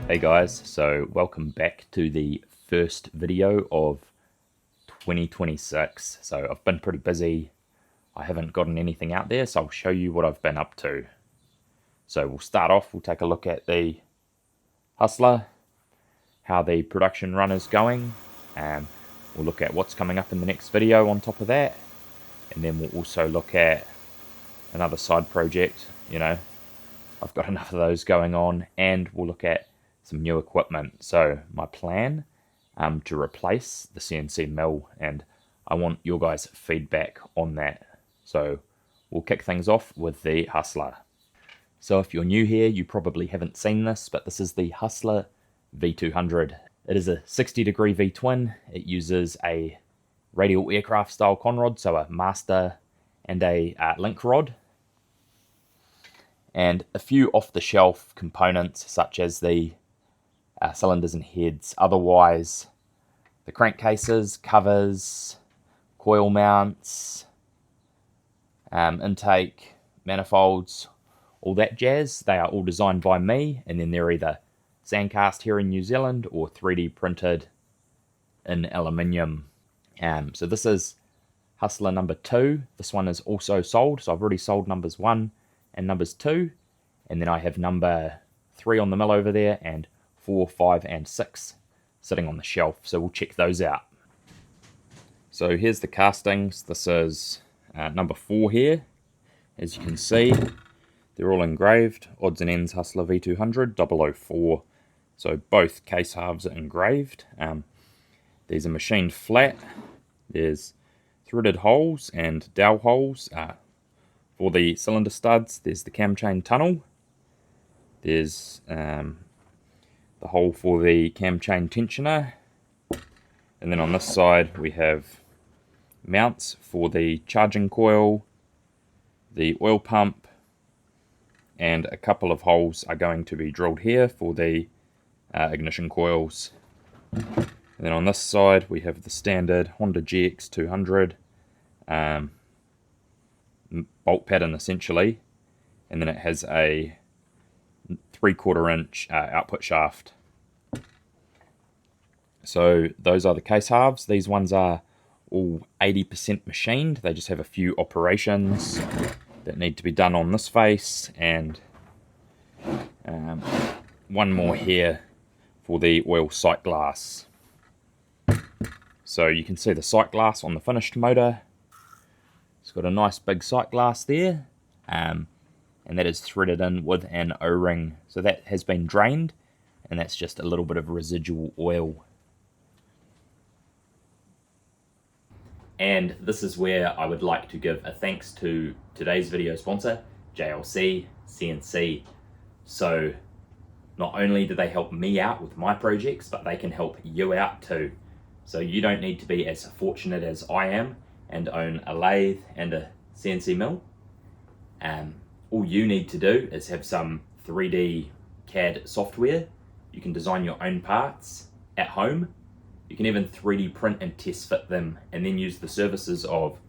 Hey guys, so welcome back to the first video of 2026. So I've been pretty busy. I haven't gotten anything out there, so I'll show you what I've been up to. So we'll start off, we'll take a look at the Hustler, how the production run is going, and we'll look at what's coming up in the next video on top of that. And then we'll also look at another side project, you know, I've got enough of those going on, and we'll look at some new equipment. So my plan to replace the CNC mill, and I want your guys' feedback on that. So we'll kick things off with the Hustler. So if you're new here, you probably haven't seen this, but this is the Hustler V200. It is a 60-degree V-twin. It uses a radial aircraft style conrod, so a master and a link rod, and a few off-the-shelf components such as the cylinders and heads. Otherwise, the crankcases, covers, coil mounts, intake, manifolds, all that jazz, they are all designed by me, and then they're either sandcast here in New Zealand or 3D printed in aluminium. So this is Hustler number 2. This one is also sold, so I've already sold numbers 1 and numbers 2, and then I have number 3 on the mill over there, and 4, 5, and 6 sitting on the shelf, so we'll check those out. So here's the castings. This is number 4 here. As you can see, they're all engraved, odds and ends Hustler V200 004. So both case halves are engraved. These are machined flat. There's threaded holes and dowel holes for the cylinder studs. There's the cam chain tunnel. There's the hole for the cam chain tensioner, and then on this side we have mounts for the charging coil, the oil pump, and a couple of holes are going to be drilled here for the ignition coils. And then on this side we have the standard Honda GX200 bolt pattern essentially, and then it has a 3/4 inch output shaft. So those are the case halves. These ones are all 80% machined. They just have a few operations that need to be done on this face, and one more here for the oil sight glass. So you can see the sight glass on the finished motor. It's got a nice big sight glass there, and that is threaded in with an O-ring. So that has been drained, and that's just a little bit of residual oil. And this is where I would like to give a thanks to today's video sponsor, JLC CNC. So not only do they help me out with my projects, but they can help you out too. So you don't need to be as fortunate as I am and own a lathe and a CNC mill. All you need to do is have some 3D CAD software. You can design your own parts at home. You can even 3D print and test fit them, and then use the services of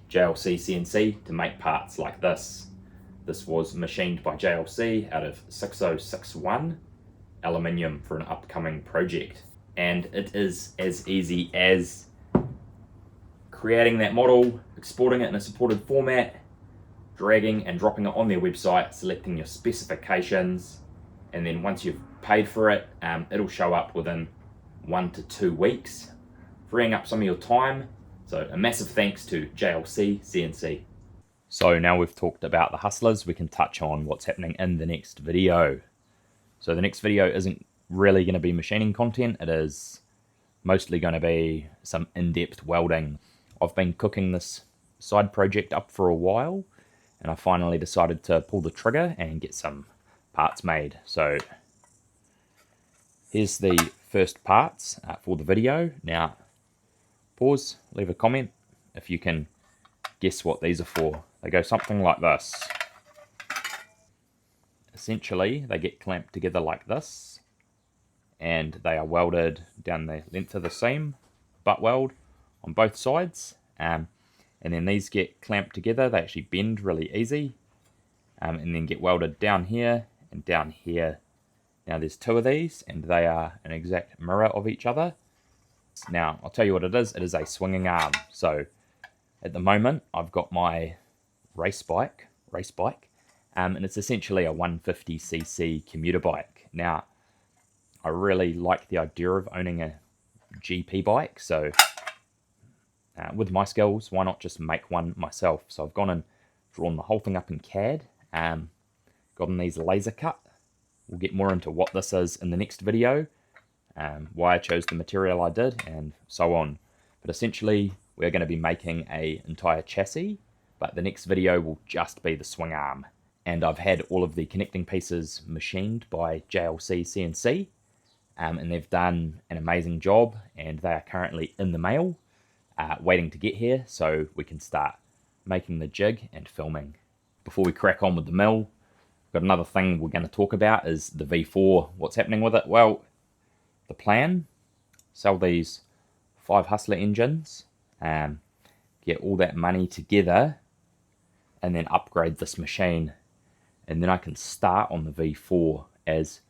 JLC CNC to make parts like this. This was machined by JLC out of 6061 aluminium for an upcoming project. And it is as easy as creating that model, exporting it in a supported format, dragging and dropping it on their website, selecting your specifications, and then once you've paid for it, it'll show up within 1 to 2 weeks, freeing up some of your time. So a massive thanks to JLC CNC. So now we've talked about the Hustlers, we can touch on what's happening in the next video. So the next video isn't really going to be machining content, it is mostly going to be some in-depth welding. I've been cooking this side project up for a while, and I finally decided to pull the trigger and get some parts made. So here's the first parts for the video. Now pause, leave a comment if you can guess what these are for. They go something like this. Essentially, they get clamped together like this, and they are welded down the length of the seam, butt weld on both sides, and then these get clamped together. They actually bend really easy, and then get welded down here and down here. Now there's two of these, and they are an exact mirror of each other. Now I'll tell you what it is. It is a swinging arm. So at the moment I've got my race bike, and it's essentially a 150cc commuter bike. Now I really like the idea of owning a GP bike, so with my skills, why not just make one myself? So I've gone and drawn the whole thing up in CAD, gotten these laser cut. We'll get more into what this is in the next video, why I chose the material I did, and so on. But essentially, we're going to be making an entire chassis, but the next video will just be the swing arm. And I've had all of the connecting pieces machined by JLC CNC, and they've done an amazing job, and they are currently in the mail, waiting to get here so we can start making the jig and filming. Before we crack on with the mill, got another thing we're going to talk about is the V4. What's happening with it? Well, the plan, sell these 5 Hustler engines, get all that money together, and then upgrade this machine. And then I can start on the V4, as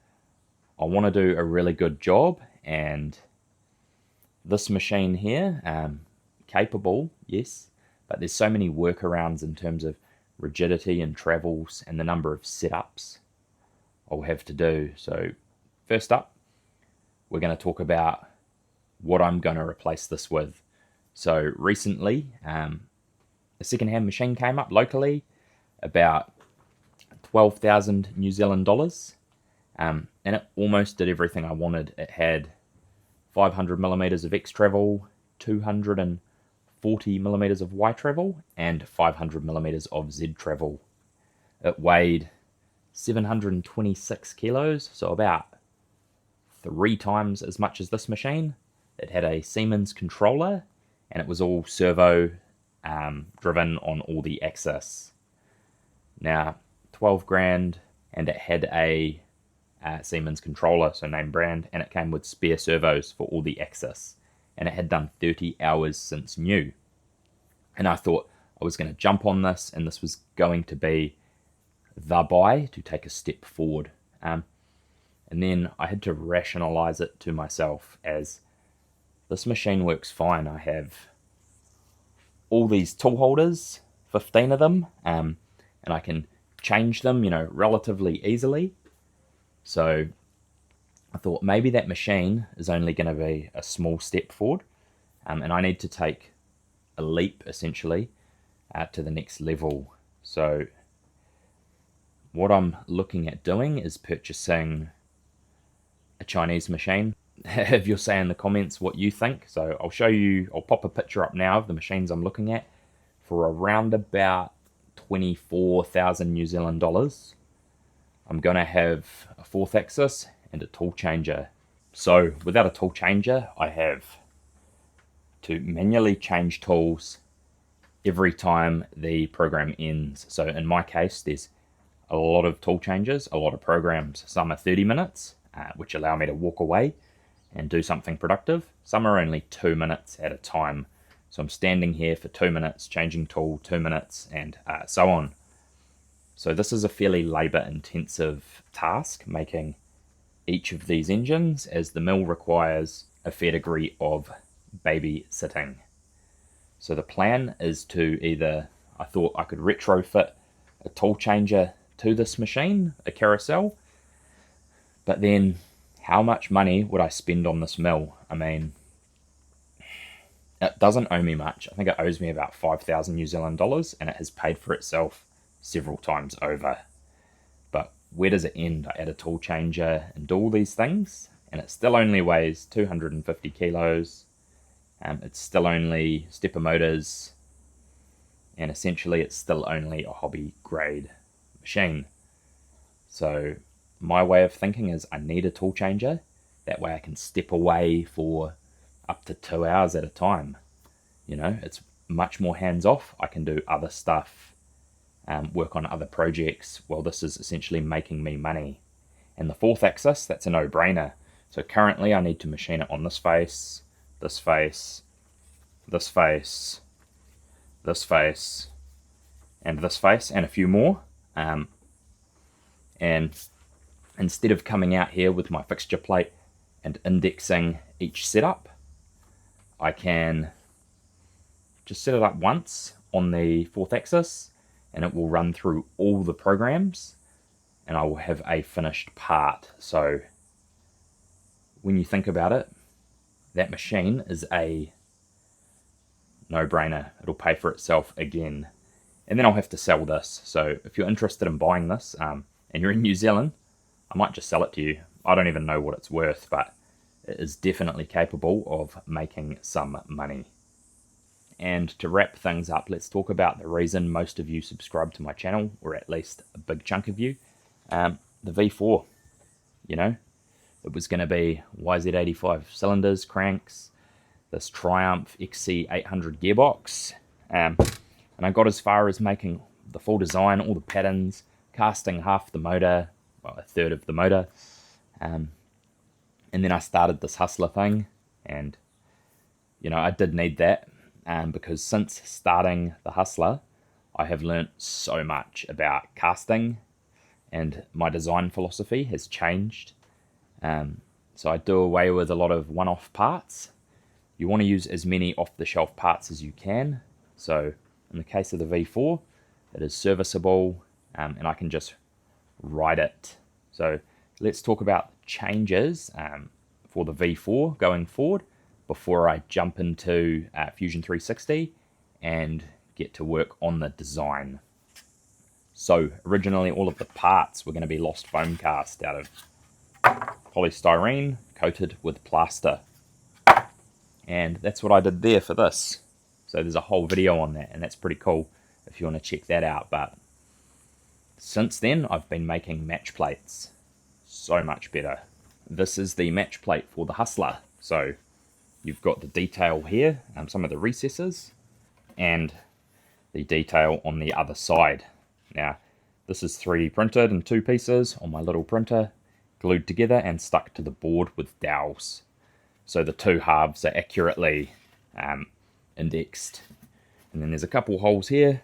I want to do a really good job. And this machine here, capable, yes, but there's so many workarounds in terms of rigidity and travels and the number of setups I'll have to do. So first up, we're going to talk about what I'm going to replace this with. So recently, a second-hand machine came up locally, about 12,000 New Zealand dollars, and it almost did everything I wanted. It had 500 millimeters of X travel, 240 millimeters of Y travel, and 500 millimeters of Z travel. It weighed 726 kilos, so about 3 times as much as this machine. It had a Siemens controller, and it was all servo driven on all the axis. Now, 12 grand, and it had a Siemens controller, so name brand, and it came with spare servos for all the axis. And it had done 30 hours since new. And I thought I was going to jump on this, and this was going to be the buy to take a step forward. And then I had to rationalize it to myself, as this machine works fine. I have all these tool holders, 15 of them, and I can change them, relatively easily. So I thought maybe that machine is only going to be a small step forward, and I need to take a leap, essentially, to the next level. So what I'm looking at doing is purchasing a Chinese machine. Have your say in the comments what you think. So I'll pop a picture up now of the machines I'm looking at for around about 24,000 New Zealand dollars. I'm going to have a 4th axis and a tool changer. So without a tool changer, I have to manually change tools every time the program ends. So in my case, there's a lot of tool changes, a lot of programs. Some are 30 minutes, which allow me to walk away and do something productive. Some are only 2 minutes at a time. So I'm standing here for 2 minutes, changing tool, 2 minutes, and so on. So this is a fairly labor-intensive task, making each of these engines, as the mill requires a fair degree of babysitting. So the plan is to I thought I could retrofit a tool changer to this machine, a carousel, but then how much money would I spend on this mill? I mean, it doesn't owe me much. I think it owes me about 5,000 New Zealand dollars, and it has paid for itself several times over. But where does it end? I add a tool changer and do all these things, and it still only weighs 250 kilos. It's still only stepper motors, and essentially it's still only a hobby grade machine. So my way of thinking is I need a tool changer. That way I can step away for up to 2 hours at a time. You know, it's much more hands-off. I can do other stuff, work on other projects. Well, this is essentially making me money. And the fourth axis, that's a no-brainer. So currently I need to machine it on this face, this face, this face, this face, and this face, and a few more. And instead of coming out here with my fixture plate and indexing each setup, I can just set it up once on the fourth axis and it will run through all the programs and I will have a finished part. So when you think about it, that machine is a no-brainer. It'll pay for itself again. And then I'll have to sell this. So if you're interested in buying this and you're in New Zealand, I might just sell it to you. I don't even know what it's worth, but it is definitely capable of making some money. And to wrap things up, let's talk about the reason most of you subscribe to my channel, or at least a big chunk of you. The V4, you know, it was going to be YZ85 cylinders, cranks, this Triumph XC800 gearbox, and I got as far as making the full design, all the patterns, casting half the motor, well, a third of the motor, and then I started this Hustler thing, and you know, I did need that, because since starting the Hustler, I have learnt so much about casting, and my design philosophy has changed. So I do away with a lot of one-off parts. You want to use as many off-the-shelf parts as you can. So in the case of the V4, it is serviceable, and I can just write it. So let's talk about changes for the V4 going forward before I jump into Fusion 360 and get to work on the design. So originally all of the parts were going to be lost foam cast out of polystyrene coated with plaster. And that's what I did there for this. So there's a whole video on that, and that's pretty cool if you want to check that out. But since then, I've been making match plates. So much better. This is the match plate for the Hustler. So you've got the detail here, some of the recesses, and the detail on the other side. Now, this is 3D printed in 2 pieces on my little printer, glued together and stuck to the board with dowels. So the 2 halves are accurately indexed. And then there's a couple holes here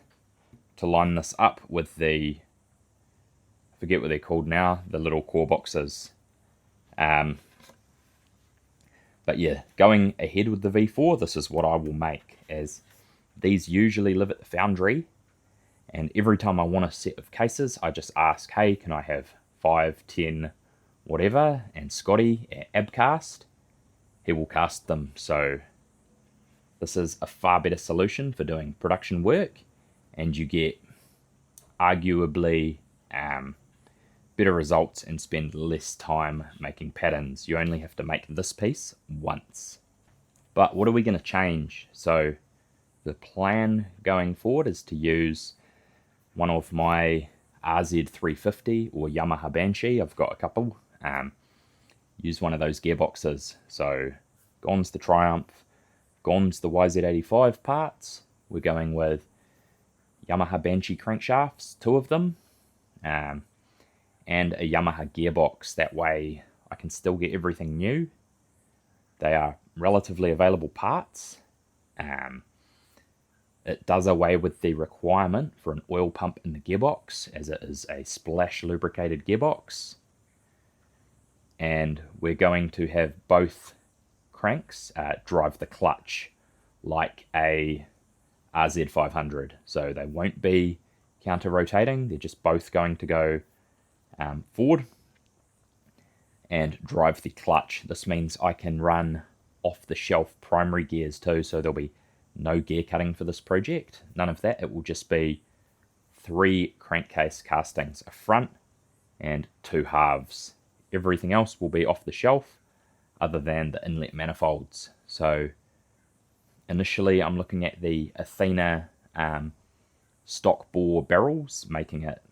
to line this up with the, I forget what they're called now, the little core boxes. But yeah, going ahead with the V4, this is what I will make, as these usually live at the foundry, and every time I want a set of cases, I just ask, hey, can I have 5, 10, whatever, and Scotty at Abcast, he will cast them. So this is a far better solution for doing production work, and you get arguably better results and spend less time making patterns. You only have to make this piece once. But what are we going to change? So the plan going forward is to use one of my RZ350 or Yamaha Banshee. I've got a couple. Use one of those gearboxes. So gone's the Triumph, gone's the YZ85 parts. We're going with Yamaha Banshee crankshafts, 2 of them, and a Yamaha gearbox. That way I can still get everything new. They are relatively available parts. It does away with the requirement for an oil pump in the gearbox, as it is a splash lubricated gearbox. And we're going to have both cranks drive the clutch like a RZ500. So they won't be counter-rotating, they're just both going to go forward and drive the clutch. This means I can run off-the-shelf primary gears too, so there'll be no gear cutting for this project. None of that. It will just be 3 crankcase castings, a front and 2 halves. Everything else will be off the shelf other than the inlet manifolds. So initially I'm looking at the Athena stock bore barrels, making it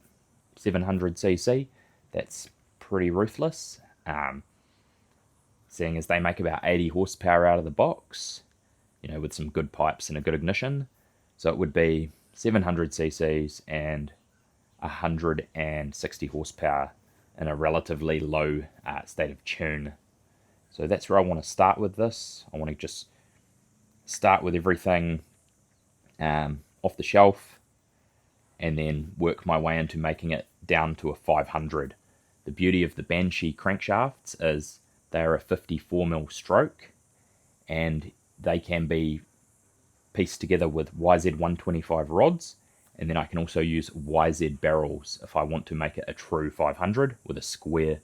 700cc. That's pretty ruthless, seeing as they make about 80 horsepower out of the box. you know, with some good pipes and a good ignition. So it would be 700 cc's and 160 horsepower in a relatively low state of tune. So that's where I want to start with this. I want to just start with everything off the shelf and then work my way into making it down to a 500. The beauty of the Banshee crankshafts is they are a 54mm stroke, and they can be pieced together with YZ125 rods, and then I can also use YZ barrels if I want to make it a true 500 with a square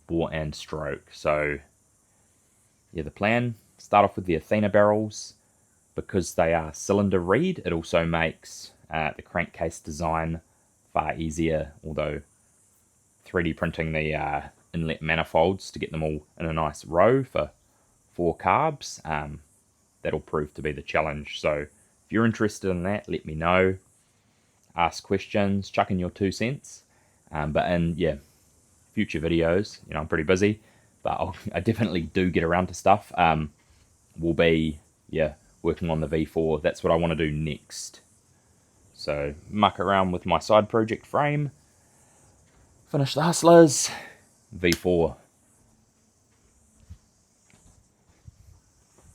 bore and stroke. So yeah, the plan, start off with the Athena barrels. Because they are cylinder reed, it also makes the crankcase design far easier, although 3D printing the inlet manifolds to get them all in a nice row for 4 carbs, that'll prove to be the challenge. So if you're interested in that, let me know. Ask questions, chuck in your 2 cents. But in future videos, you know, I'm pretty busy, but I definitely do get around to stuff. We'll be working on the V4. That's what I want to do next. So muck around with my side project frame, finish the hustlers, V4